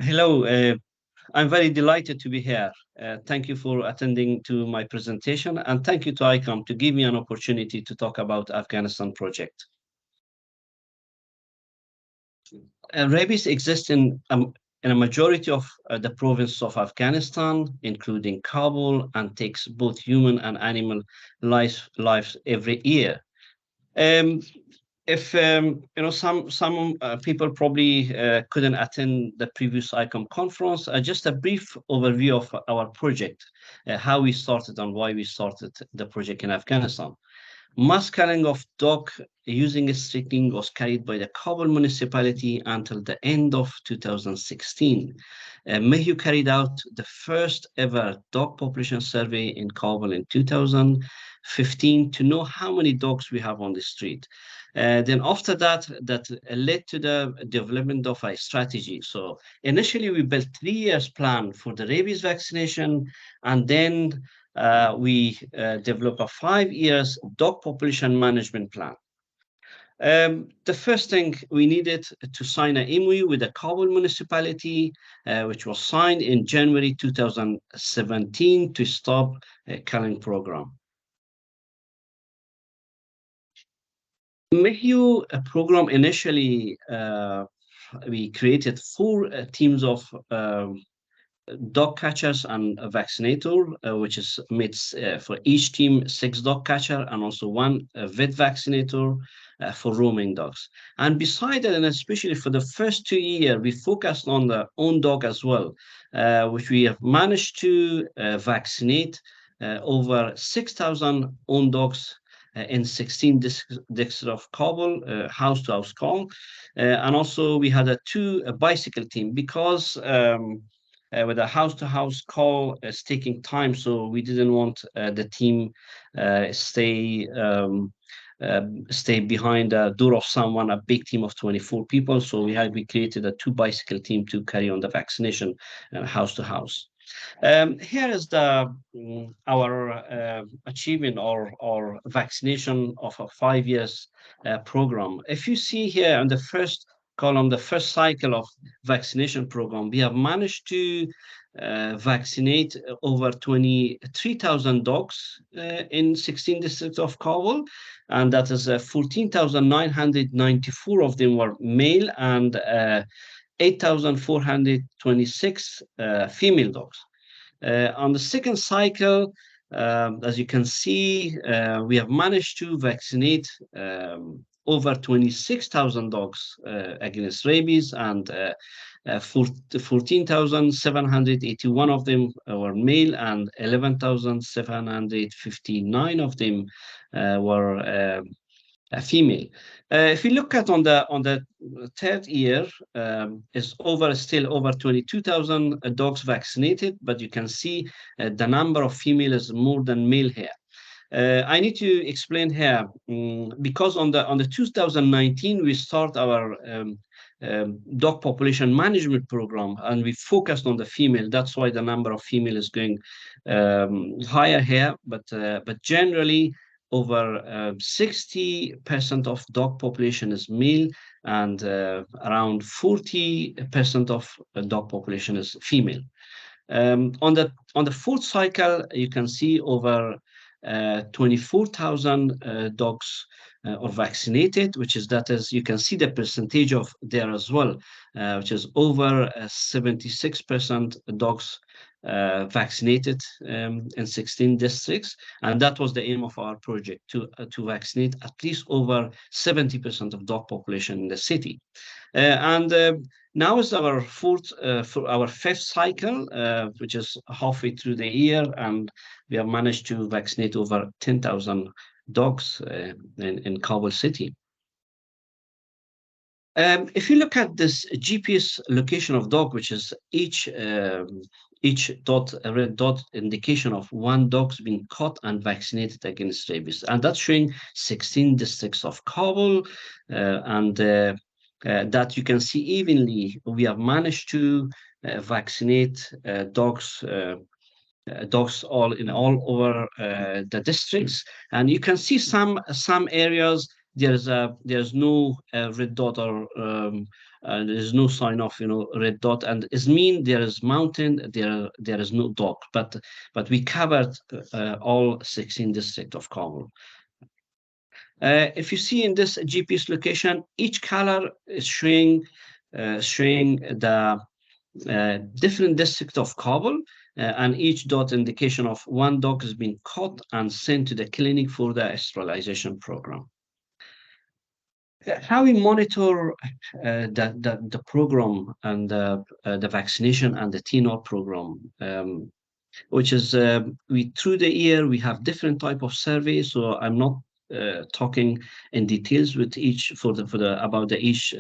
Hello, I'm very delighted to be here. Thank you for attending to my presentation, and thank you to ICOM to give me an opportunity to talk about Afghanistan project. Rabies exists in a majority of the provinces of Afghanistan, including Kabul, and takes both human and animal lives every year. Um, if some people probably couldn't attend the previous ICOM conference, just a brief overview of our project, how we started and why we started the project in Afghanistan. Mass culling of dog using a string was carried by the Kabul municipality until the end of 2016. Mayhew carried out the first ever dog population survey in Kabul in 2015 to know how many dogs we have on the street. Then after that, that led to the development of a strategy. So initially we built 3 years plan for the rabies vaccination, and then we developed a 5 years dog population management plan. The first thing we needed to sign an MOU with the Kabul municipality, which was signed in January 2017 to stop a culling program. Mayhew program initially, we created 4 teams of dog catchers and a vaccinator, which is mates for each team 6 dog catcher and also one vet vaccinator for roaming dogs. And beside that, and especially for the first 2 years, we focused on the own dog as well, which we have managed to vaccinate over 6,000 own dogs in 16 districts of Kabul, house to house call. And also we had a bicycle team because with a house-to-house call is taking time, so we didn't want the team stay behind the door of someone, a big team of 24 people. So we created a 2 bicycle team to carry on the vaccination house to house. Here is our achievement or vaccination of a 5 years program. If you see here on the first column, the first cycle of vaccination program, we have managed to vaccinate over 23,000 dogs in 16 districts of Kabul, and that is 14,994 of them were male and 8,426 female dogs. On the second cycle, as you can see, we have managed to vaccinate over 26,000 dogs against rabies, and 14,781 of them were male and 11,759 of them were female. If you look at on the third year, is still over 22,000 dogs vaccinated, but you can see the number of female is more than male here. I need to explain here because on the 2019 we start our dog population management program and we focused on the female. That's why the number of female is going higher here, but generally over 60% of dog population is male and around 40% of dog population is female. On the fourth cycle, you can see over 24,000 dogs are vaccinated, that is, you can see the percentage of there as well, which is over 76% dogs vaccinated in 16 districts, and that was the aim of our project to vaccinate at least over 70% of dog population in the city. And now is our fifth cycle, which is halfway through the year, and we have managed to vaccinate over 10,000 dogs in Kabul city. If you look at this GPS location of dog, which is each red dot indication of one dog's being caught and vaccinated against rabies, and that's showing 16 districts of Kabul, and that you can see evenly. We have managed to vaccinate dogs all over the districts, and you can see some areas there's no red dot There is no sign of red dot, and it mean there is mountain, there is no dog, but we covered all 16 districts of Kabul. If you see in this GPS location, each color is showing the different districts of Kabul, and each dot indication of one dog has been caught and sent to the clinic for the sterilization program. How we monitor the program and the vaccination and the TNOR program, which is we through the year we have different type of surveys. So I'm not talking in details with each for the about the each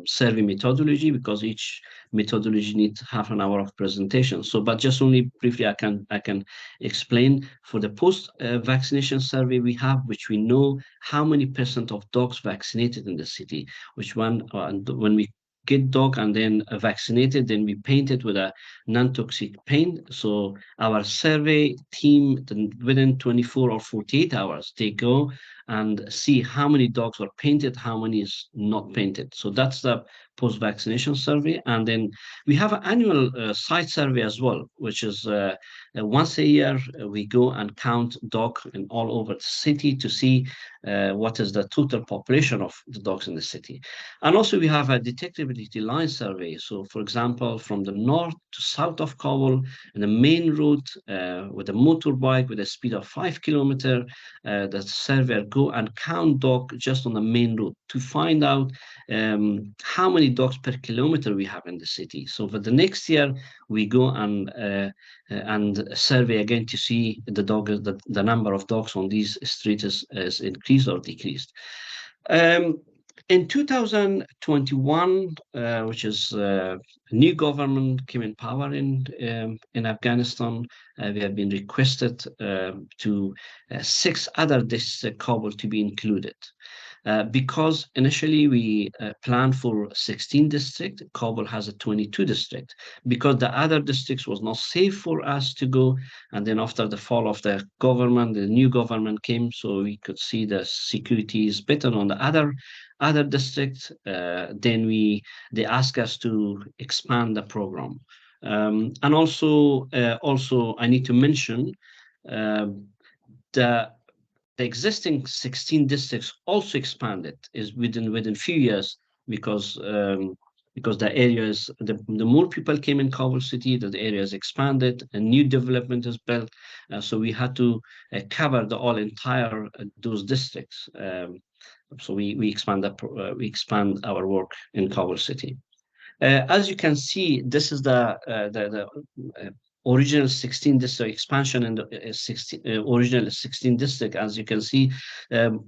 survey methodology, because each methodology needs half an hour of presentation. So, but just only briefly, I can explain. For the post vaccination survey we have, which we know how many percent of dogs vaccinated in the city, which one, and when we get dog and then vaccinated, then we paint it with a non-toxic paint. So our survey team, within 24 or 48 hours, they go and see how many dogs are painted, how many is not painted. So that's the post-vaccination survey. And then we have an annual site survey as well, which is once a year, we go and count dog in all over the city to see what is the total population of the dogs in the city. And also we have a detectability line survey. So for example, from the north to south of Kabul, in the main route with a motorbike with a speed of 5 kilometers, the surveyor go and count dog just on the main route to find out how many dogs per kilometer we have in the city. So for the next year, we go and survey again to see the number of dogs on these streets is increased or decreased. In 2021, which is new government came in power in Afghanistan, we have been requested to 6 other districts Kabul to be included. Because initially we planned for 16 districts, Kabul has a 22 district, because the other districts was not safe for us to go. And then after the fall of the government, the new government came, so we could see the security is better on the other districts. Then they asked us to expand the program. And also I need to mention the existing 16 districts also expanded is within few years, because the areas, the more people came in Kabul city, the area is expanded, a new development is built. So we had to cover the all entire those districts. So we expand our work in Kabul city. As you can see, this is the original 16 district expansion in the original 16 district. As you can see,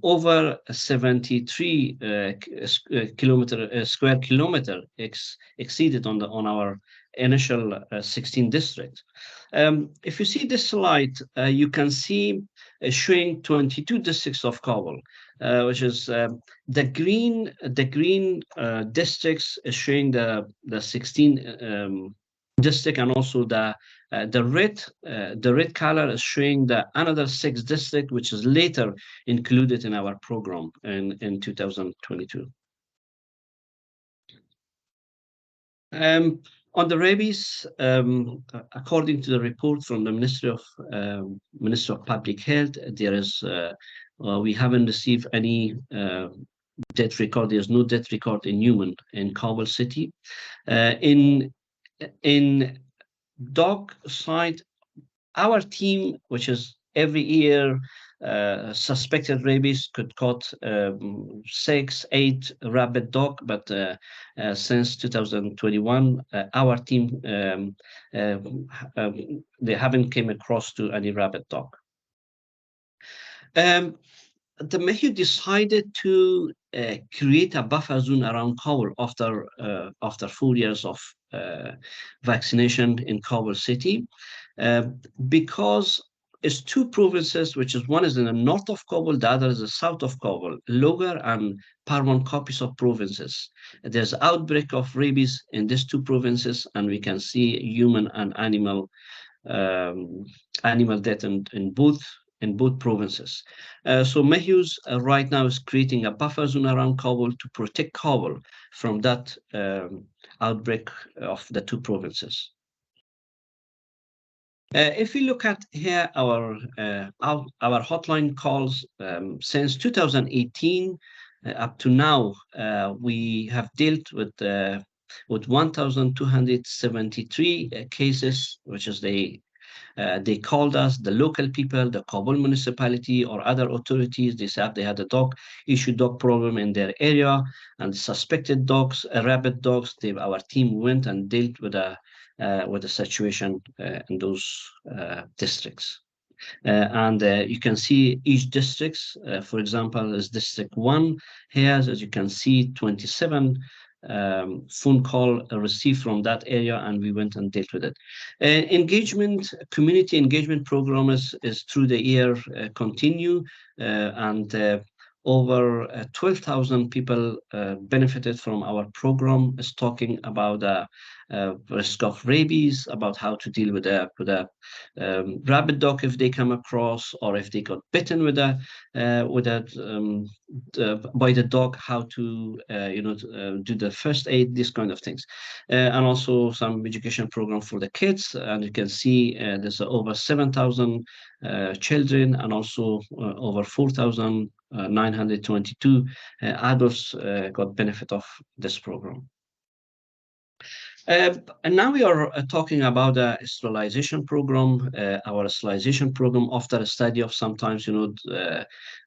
over 73 square kilometer exceeded on our initial 16 district. If you see this slide, you can see showing 22 districts of Kabul, which is the green districts is showing the 16 district, and also the red color is showing the another 6 district, which is later included in our program in 2022. On the rabies, according to the report from the Ministry of Public Health, there is we haven't received any death record. There's no death record in human in Kabul city. In dog side, our team, which is every year suspected rabies, could caught 6, 8 rabid dog, but since 2021, our team they haven't came across to any rabid dog. The Mehu decided to create a buffer zone around Kabul after 4 years of vaccination in Kabul city, because it's 2 provinces, which is one is in the north of Kabul, the other is the south of Kabul, Logar and Parwan copies of provinces. There's outbreak of rabies in these 2 provinces, and we can see human and animal death in both in both provinces. So Mayhew's right now is creating a buffer zone around Kabul to protect Kabul from that outbreak of the two provinces. If we look at here our hotline calls since 2018 up to now, we have dealt with 1,273 cases, which is they called us, the local people, the Kabul municipality or other authorities. They said they had a issue dog problem in their area and suspected dogs, rabid dogs. Our team went and dealt with the situation in those districts. And you can see each district, for example, is District 1 here, as you can see, 27 phone call received from that area, and we went and dealt with it. Community engagement program is through the year continue, and over 12,000 people benefited from our program. Is talking about risk of rabies, about how to deal with a rabid dog if they come across, or if they got bitten by the dog, how to do the first aid, these kind of things, and also some education program for the kids. And you can see there's over 7,000 children, and also over 4,922 adults got benefit of this program. And now we are talking about a sterilization program. Our sterilization program, after a study of sometimes,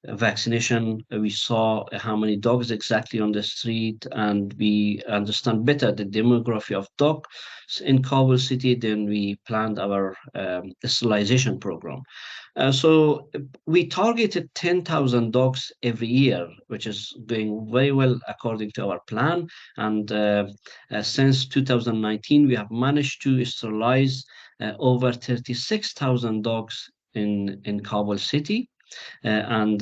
vaccination, we saw how many dogs exactly on the street, and we understand better the demography of dogs in Kabul city. Then we planned our sterilization program. So we targeted 10,000 dogs every year, which is doing very well according to our plan. And since 2019, we have managed to sterilize over 36,000 dogs in Kabul city. And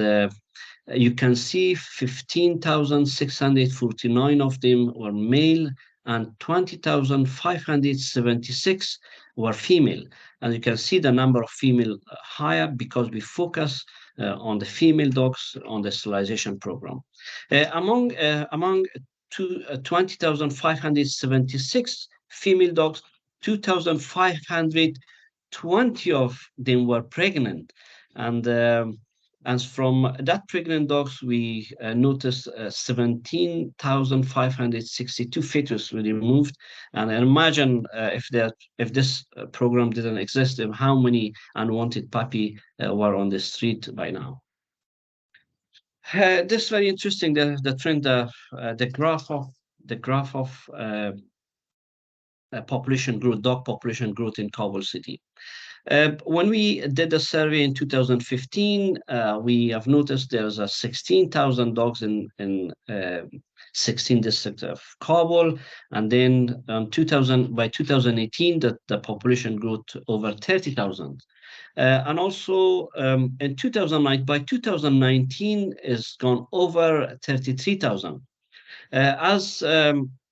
you can see 15,649 of them were male and 20,576 were female. And you can see the number of female higher because we focus on the female dogs on the sterilization program. Among 20,576 female dogs, 2,520 of them were pregnant. And from that pregnant dogs, we noticed 17,562 fetus were removed. And imagine if this program didn't exist, how many unwanted puppy were on the street by now. This is very interesting. The trend, the graph of population growth, dog population growth in Kabul city. When we did the survey in 2015, we have noticed there's 16,000 dogs in 16 districts of Kabul, and then by 2018, the population grew to over 30,000. And also in 2009, by 2019, it's gone over 33,000. As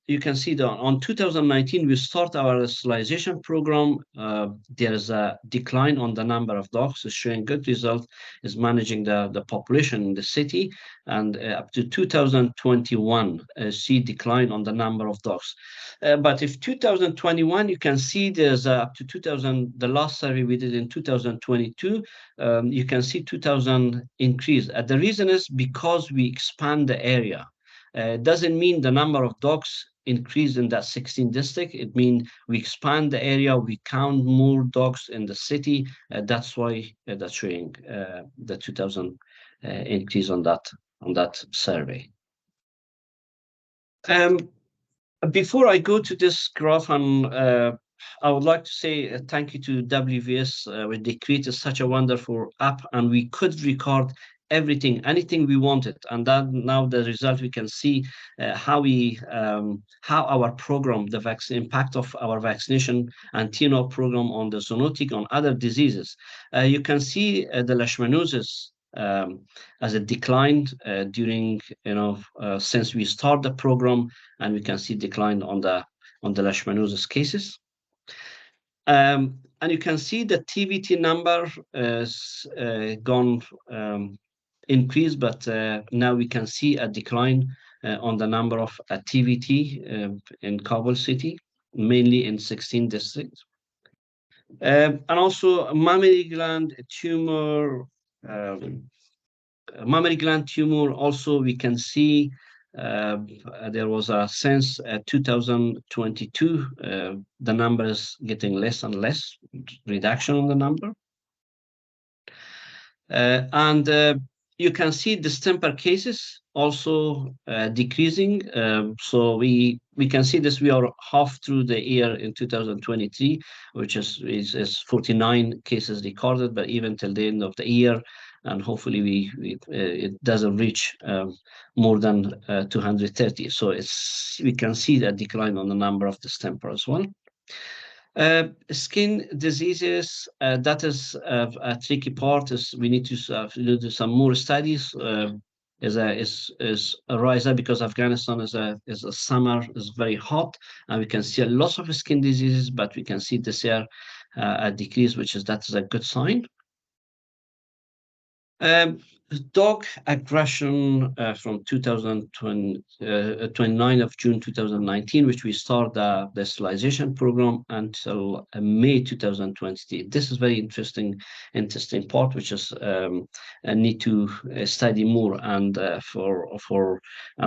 you can see that on 2019, we start our sterilization program. There is a decline on the number of dogs. It's showing good results, is managing the population in the city. And up to 2021, see decline on the number of dogs. But if 2021, you can see there's up to 2000, the last survey we did in 2022, you can see 2,000 increase. The reason is because we expand the area. Doesn't mean the number of dogs increase in that 16 district. It means we expand the area, we count more dogs in the city. That's why that's showing the 2,000 increase on that survey. Before I go to this graph, I would like to say thank you to WVS. They created such a wonderful app, and we could record anything we wanted, and that now the result we can see how our program, the impact of our vaccination and TNO program on the zoonotic, on other diseases. You can see the leishmaniasis as it declined during since we start the program, and we can see decline on the leishmaniasis cases. And you can see the TBT number has gone increased, but now we can see a decline on the number of TBT in Kabul city, mainly in 16 districts. And also mammary gland tumor, um, also we can see uh, there was a sense 2022, the number is getting less and less, reduction on the number. And you can see distemper cases also decreasing. So we can see this. We are half through the year in 2023, which is 49 cases recorded, but even till the end of the year, and hopefully it doesn't reach more than 230. So we can see that decline on the number of distemper as well. Skin diseases, that is a tricky part. Is we need to do some more studies. Is a rise up because Afghanistan is a summer is very hot, and we can see a lot of skin diseases, but we can see this year a decrease, that is a good sign. Um, Dog aggression from 2020, 29 of June 2019, which we start the sterilization program until May 2020. This is very interesting part, which is I need to study more, and and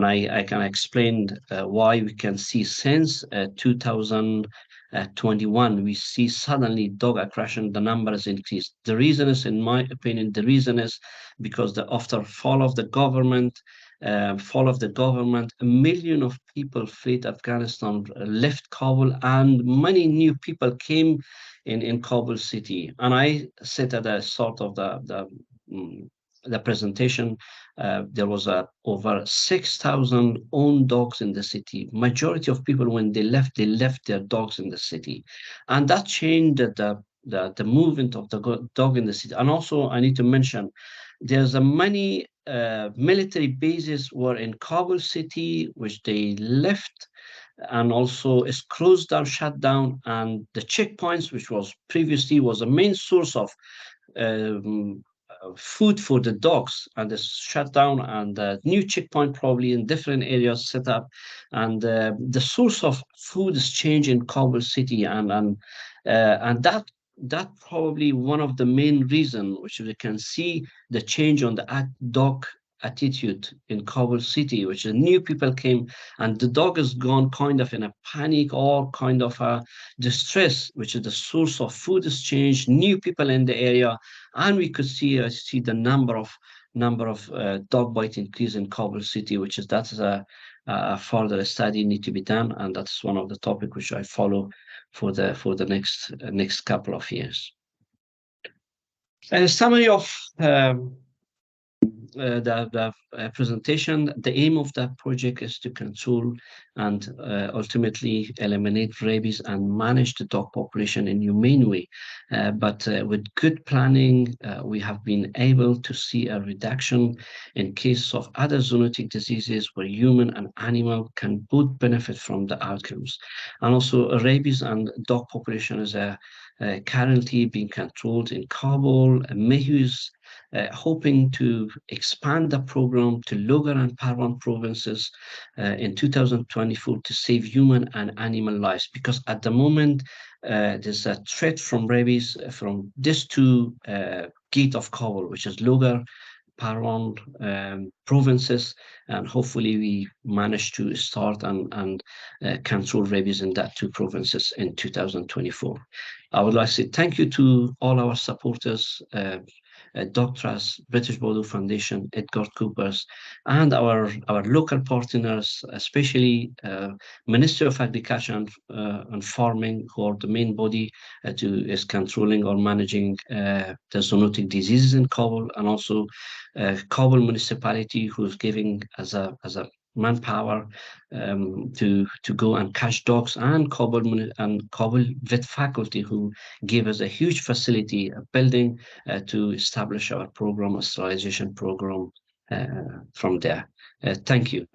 I can explain why we can see since 2021, we see suddenly dog aggression, the numbers increased. The reason is, in my opinion, the reason is because after fall of the government, a million of people fled Afghanistan, left Kabul, and many new people came in Kabul city. And I said at the start of the presentation, there was over 6,000 own dogs in the city. Majority of people, when they left their dogs in the city, and that changed the movement of the dog in the city. And also, I need to mention, there's a many military bases were in Kabul city, which they left, and also is closed down, shut down, and the checkpoints, which was previously was a main source of um, food for the dogs, and it's shut down, and new checkpoint probably in different areas set up, and the source of food is changed in Kabul city, and that probably one of the main reason, which we can see the change on the dog attitude in Kabul city, which is new people came, and the dog is gone kind of in a panic or kind of a distress, which is the source of food is changed, new people in the area, and we could see the number of dog bite increase in Kabul city, which is a further study need to be done, and that's one of the topic which I follow for the next couple of years. A summary of the presentation. The aim of that project is to control and ultimately eliminate rabies and manage the dog population in a humane way. But with good planning, we have been able to see a reduction in cases of other zoonotic diseases where human and animal can both benefit from the outcomes. And also rabies and dog population is currently being controlled in Kabul. Mehu is hoping to expand the program to Logar and Parwan provinces in 2024 to save human and animal lives, because at the moment there's a threat from rabies from these two gate of Kabul, which is Logar, Parwan provinces, and hopefully we manage to start and control rabies in that two provinces in 2024. I would like to say thank you to all our supporters, Dog Trust, British Bodo Foundation, Edgar Coopers, and our local partners, especially Ministry of Agriculture and Farming, who are the main body is controlling or managing the zoonotic diseases in Kabul, and also Kabul municipality, who is giving as a manpower to go and catch dogs, and Kabul vet faculty, who gave us a huge facility, a building to establish our program, a sterilization program from there. Thank you.